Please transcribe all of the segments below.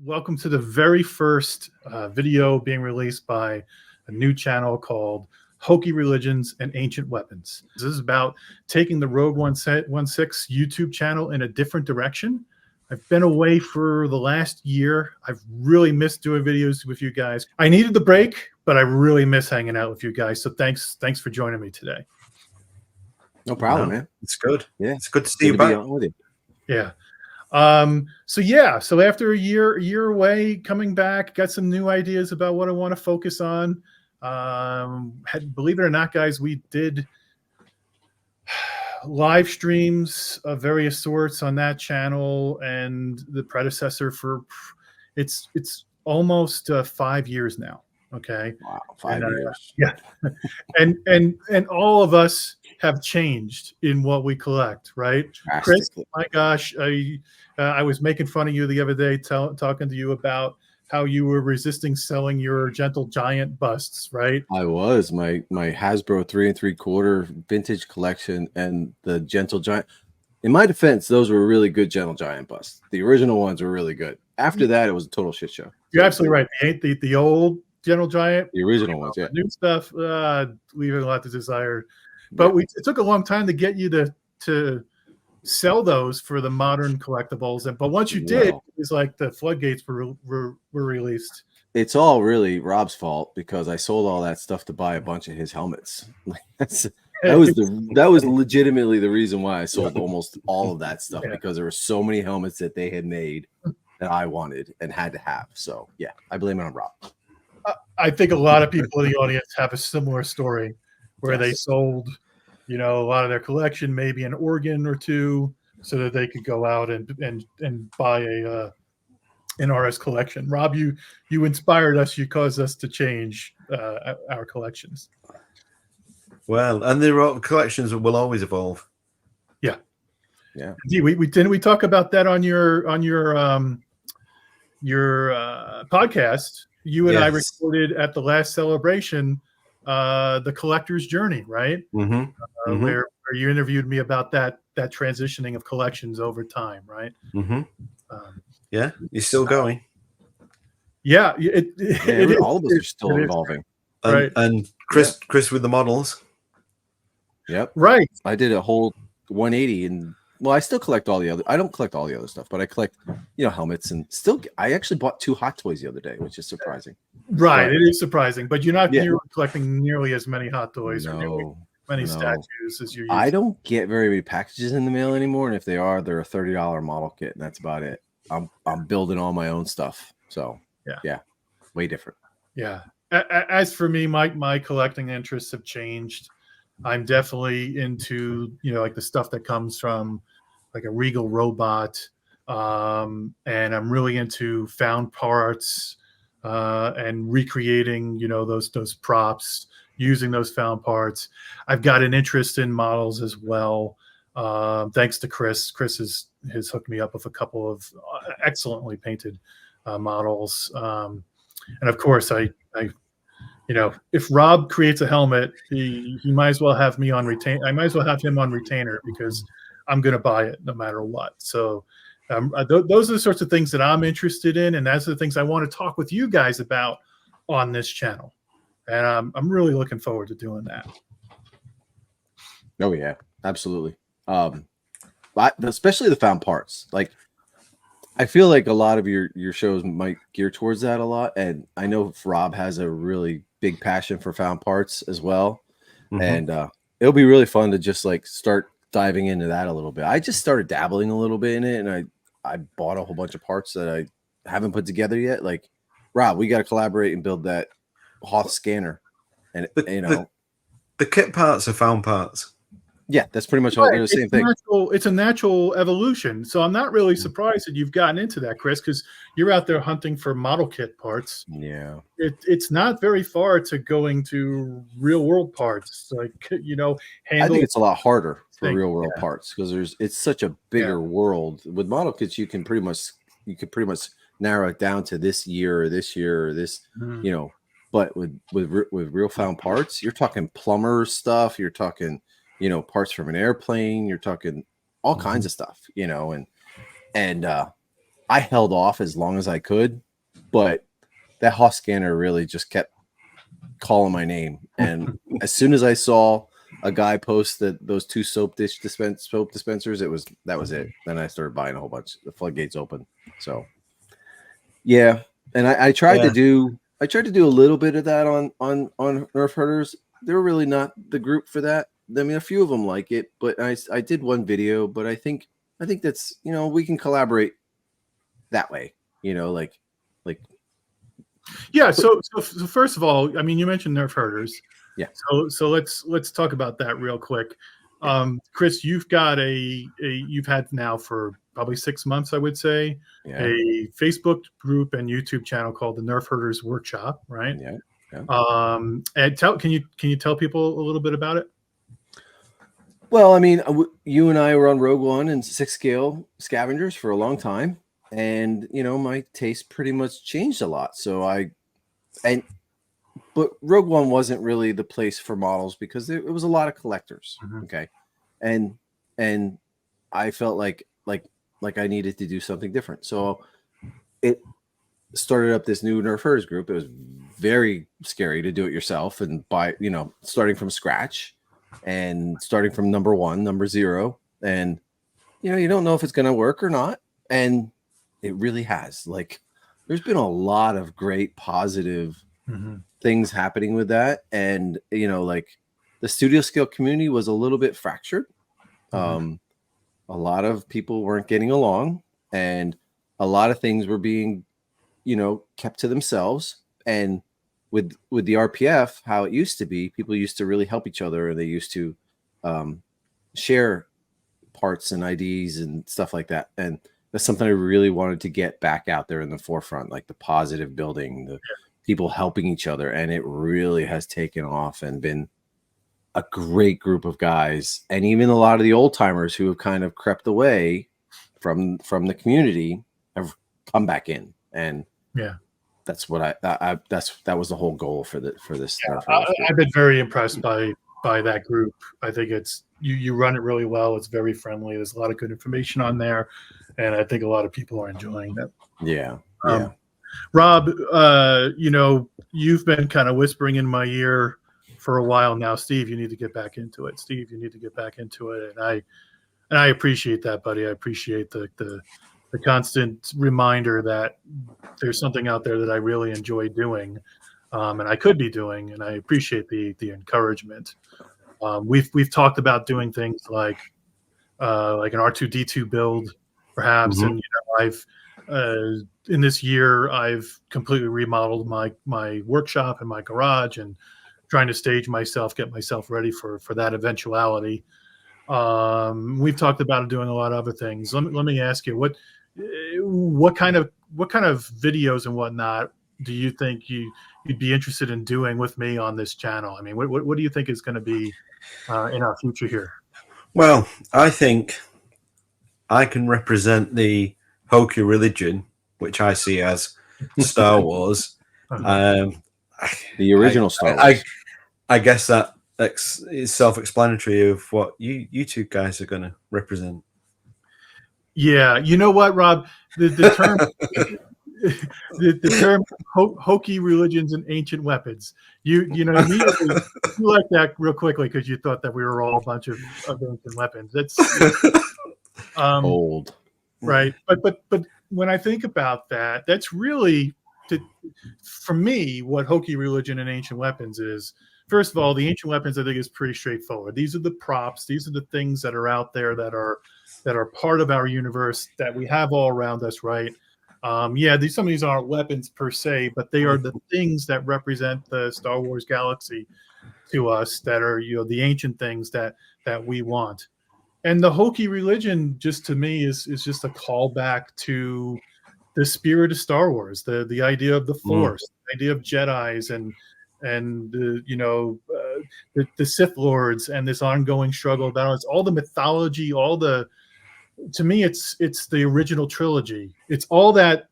welcome to the very first video being released by a new channel called Hokey Religions and Ancient Weapons. This is about taking the Rogue 16 YouTube channel in a different direction. I've been away for the last year. I've really missed doing videos with you guys. I needed the break, but I really miss hanging out with you guys. So thanks for joining me today. No problem, man. It's good. Yeah, it's good to see you back. Yeah. So after a year away, coming back, got some new ideas about what I want to focus on. Believe it or not, guys, we did live streams of various sorts on that channel, and the predecessor for it's almost 5 years now. Okay. Wow, 5 years. Yeah. and all of us have changed in what we collect, right? Chris, my gosh, I was making fun of you the other day, talking to you about how you were resisting selling your Gentle Giant busts, right? I was. My Hasbro 3 3/4 vintage collection and the Gentle Giant. In my defense, those were really good Gentle Giant busts. The original ones were really good. After that, it was a total shit show. You're absolutely right. The old Gentle Giant, the original ones, yeah. The new stuff, leaving a lot to desire. But it took a long time to get you to sell those for the modern collectibles. But once you did, it was like the floodgates were released. It's all really Rob's fault because I sold all that stuff to buy a bunch of his helmets. That was legitimately the reason why I sold almost all of that stuff, because there were so many helmets that they had made that I wanted and had to have. So yeah, I blame it on Rob. I think a lot of people in the audience have a similar story where they sold, a lot of their collection, maybe an organ or two, so that they could go out and buy an RS collection. Rob, you inspired us. You caused us to change our collections. Well, and the collections will always evolve. Yeah. Indeed, we talk about that on your podcast. You and I recorded at the last celebration, the collector's journey, right? Where you interviewed me about that transitioning of collections over time, right? Yeah, you're still going. Yeah, all of us are still evolving. And Chris with the models. Yep. Right. I did a whole 180, and I still collect all the other. I don't collect all the other stuff, but I collect, helmets, and still. I actually bought 2 Hot Toys the other day, which is surprising. Right, it is surprising, but you're not collecting nearly as many Hot Toys or many statues as you used. I don't get very many packages in the mail anymore, and if they are, they're a $30 model kit, and that's about it. I'm building all my own stuff, so yeah, way different. Yeah. As for me, my collecting interests have changed. I'm definitely into like the stuff that comes from like a Regal robot, and I'm really into found parts and recreating those props using those found parts. I've got an interest in models as well, thanks to Chris. Chris has hooked me up with a couple of excellently painted models, and of course I if Rob creates a helmet, he might as well have me on retain. I might as well have him on retainer, because I'm going to buy it no matter what. So those are the sorts of things that I'm interested in, and that's the things I want to talk with you guys about on this channel. And I'm really looking forward to doing that. Oh yeah, absolutely. Especially the found parts. Like, I feel like a lot of your shows might gear towards that a lot, and I know Rob has a really big passion for found parts as well, and it'll be really fun to just like start diving into that a little bit. I just started dabbling a little bit in it, and I bought a whole bunch of parts that I haven't put together yet. Like, Rob, we got to collaborate and build that Hoth scanner, and the kit parts are found parts. Yeah, that's pretty much all. They're the same thing. It's a natural evolution. So I'm not really surprised that you've gotten into that, Chris, because you're out there hunting for model kit parts. Yeah, it's not very far to going to real world parts. Like I think it's a lot harder for real world parts, because it's such a bigger world. With model kits, you can pretty much narrow it down to this year or this, But with real found parts, you're talking plumber stuff. You're talking parts from an airplane, you're talking all kinds of stuff, and I held off as long as I could, but that Hoss scanner really just kept calling my name. And as soon as I saw a guy post that those 2 soap dispensers, that was it. Then I started buying a whole bunch. The floodgates open. So yeah. And I tried to do a little bit of that on Nerf herders. They're really not the group for that. I mean, a few of them like it, but I did one video, but I think that's, we can collaborate that way, like yeah. So first of all, I mean, you mentioned Nerf herders. Yeah. So let's talk about that real quick. Chris, you've had now for probably 6 months, I would say, a Facebook group and YouTube channel called the Nerf Herders Workshop, right? Yeah. And can you tell people a little bit about it? Well, I mean, you and I were on Rogue One and 6 scale scavengers for a long time, and my taste pretty much changed a lot. So but Rogue One wasn't really the place for models because it was a lot of collectors. Mm-hmm. Okay, and I felt like I needed to do something different. So it started up this new Nerf herders group. It was very scary to do it yourself and buy, starting from scratch. And starting from number 1, number 0, and you don't know if it's going to work or not, and it really has. Like, there's been a lot of great positive things happening with that, and like the studio scale community was a little bit fractured. A lot of people weren't getting along, and a lot of things were being kept to themselves. And with the RPF, how it used to be, people used to really help each other, and they used to share parts and IDs and stuff like that. And that's something I really wanted to get back out there in the forefront, like the positive building, the people helping each other. And it really has taken off and been a great group of guys. And even a lot of the old timers who have kind of crept away from the community have come back in. And that's what that was the whole goal for this. Yeah, I've been very impressed by that group. I think it's you run it really well. It's very friendly. There's a lot of good information on there, and I think a lot of people are enjoying it. Yeah. Rob, you've been kind of whispering in my ear for a while now. Steve, you need to get back into it. Steve, you need to get back into it. And I appreciate that, buddy. I appreciate the constant reminder that there's something out there that I really enjoy doing, and I could be doing, and I appreciate the encouragement. We've talked about doing things like an R2D2 build, perhaps, and I've in this year I've completely remodeled my workshop and my garage, and trying to stage myself, get myself ready for that eventuality. We've talked about doing a lot of other things. Let me ask you, what kind of videos and whatnot do you think you'd be interested in doing with me on this channel? I mean, what do you think is going to be in our future here? Well, I think I can represent the Hokey religion, which I see as Star Wars. The original Star Wars. I guess that is self-explanatory of what you two guys are going to represent. Yeah, you know what, Rob? The term the term Hokey Religions and Ancient Weapons. You immediately you like that real quickly because you thought that we were all a bunch of ancient weapons. That's old, right? But when I think about that, that's really for me what Hokey Religion and Ancient Weapons is. First of all, the ancient weapons I think is pretty straightforward. These are the props. These are the things that are out there that are part of our universe that we have all around us, right? Some of these aren't weapons per se, but they are the things that represent the Star Wars galaxy to us, that are the ancient things that we want. And the Hokey religion, just to me, is just a callback to the spirit of Star Wars, the idea of the Force, the idea of Jedis and the Sith Lords, and this ongoing struggle about it. All the mythology, to me, it's the original trilogy. It's all the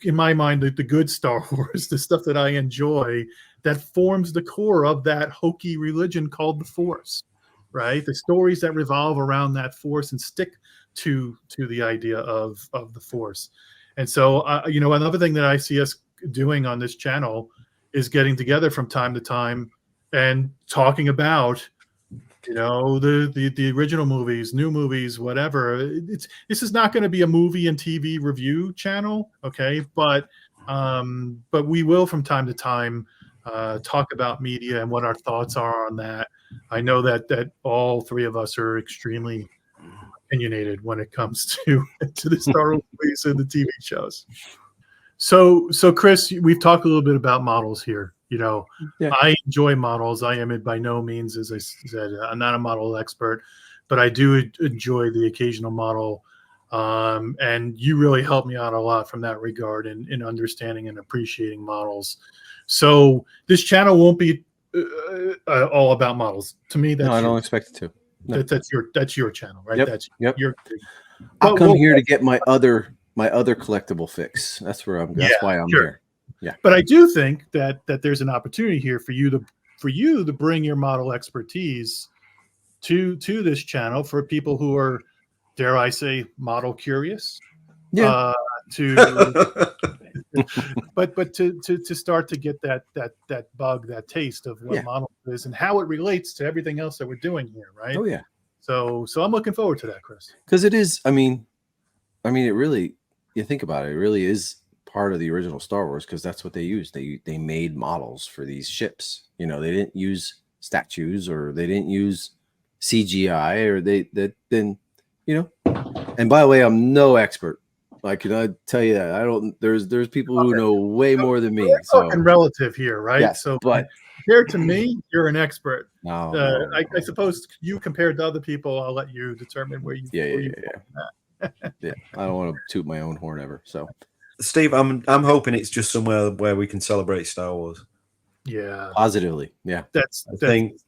in my mind, the good Star Wars, the stuff that I enjoy, that forms the core of that Hokey religion called the Force, right? The stories that revolve around that Force and stick to the idea of the Force. And so, you know, another thing that I see us doing on this channel is getting together from time to time and talking about, you know, the original movies, new movies, whatever. This is not going to be a movie and TV review channel, okay? But we will from time to time talk about media and what our thoughts are on that. I know that all three of us are extremely opinionated when it comes to the Star Wars movies and the TV shows. So Chris, we've talked a little bit about models here. You know, Yeah. I enjoy models. I am by no means, as I said, I'm not a model expert, but I do enjoy the occasional model. And you really helped me out a lot from that regard in understanding and appreciating models. So this channel won't be all about models. To me, that's No, I don't expect it to. No. That's your channel, right? Yep. That's Yep. your. I'll come here to get my other collectible fix. That's where I'm. That's why I'm here. Yeah. But I do think that there's an opportunity here for you to bring your model expertise to this channel for people who are, dare I say, model curious. Yeah. But to start to get that bug, that taste of what model is and how it relates to everything else that we're doing here, right? Oh yeah. So I'm looking forward to that, Chris. Because it is. I mean, it really. You think about it. It really is part of the original Star Wars because that's what they used. They made models for these ships. You know, they didn't use statues or they didn't use CGI or then you know. And by the way, I'm no expert. I can tell you that I don't. There's people who know way more than me. We're so talking relative here, right? Yes, so, but compared to me, you're an expert. No, I suppose you compared to other people, I'll let you determine where you. Yeah. I don't want to toot my own horn ever. So, Steve, I'm hoping it's just somewhere where we can celebrate Star Wars. Yeah, positively. Yeah,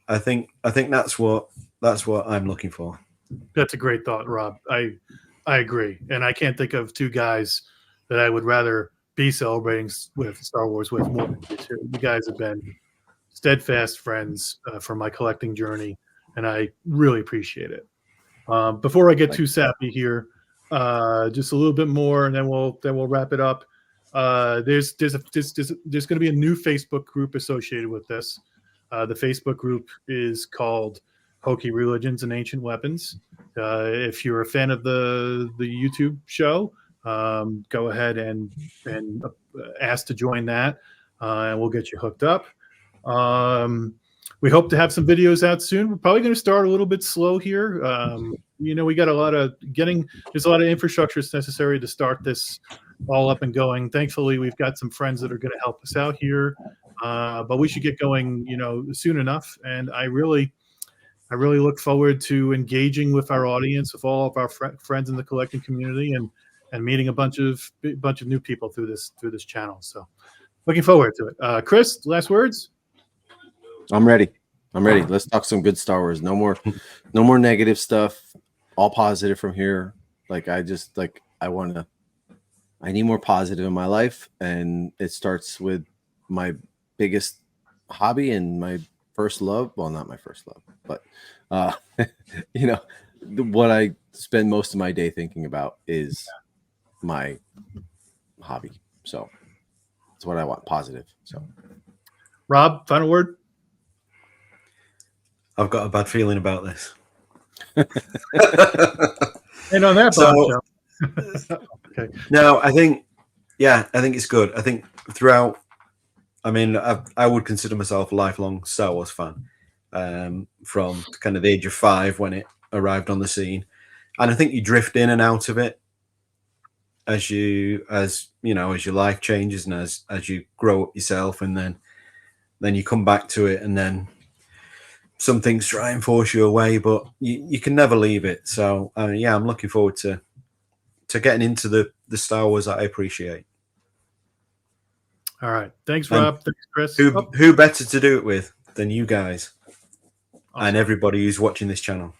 I think that's what I'm looking for. That's a great thought, Rob. I agree, and I can't think of two guys that I would rather be celebrating with Star Wars with more than you two. You guys have been steadfast friends for my collecting journey, and I really appreciate it. Before I get too sappy here, just a little bit more, and then we'll wrap it up. There's going to be a new Facebook group associated with this. The Facebook group is called Hokey Religions and Ancient Weapons. If you're a fan of the YouTube show, go ahead and ask to join that, and we'll get you hooked up. We hope to have some videos out soon. We're probably going to start a little bit slow here. You know, we got there's a lot of infrastructure necessary to start this all up and going. Thankfully, we've got some friends that are going to help us out here, but we should get going, you know, soon enough. And I really look forward to engaging with our audience, with all of our friends in the collecting community, and meeting a bunch of new people through this channel. So, looking forward to it. Chris, last words. I'm ready. Let's talk some good Star Wars. No more negative stuff. All positive from here. Like I need more positive in my life, and it starts with my biggest hobby and my first love. Well, not my first love, but you know, what I spend most of my day thinking about is my hobby. So that's what I want. Positive. So, Rob, final word. I've got a bad feeling about this. And on that okay. No, I think it's good. I think throughout, I mean, I would consider myself a lifelong Star Wars fan, from kind of the age of 5 when it arrived on the scene, and I think you drift in and out of it as your life changes and as you grow up yourself, and then you come back to it, and then some things try and force you away, but you can never leave it. So I'm looking forward to getting into the Star Wars that I appreciate. All right. Thanks, Rob. Thanks, Chris. Who better to do it with than you guys and everybody who's watching this channel?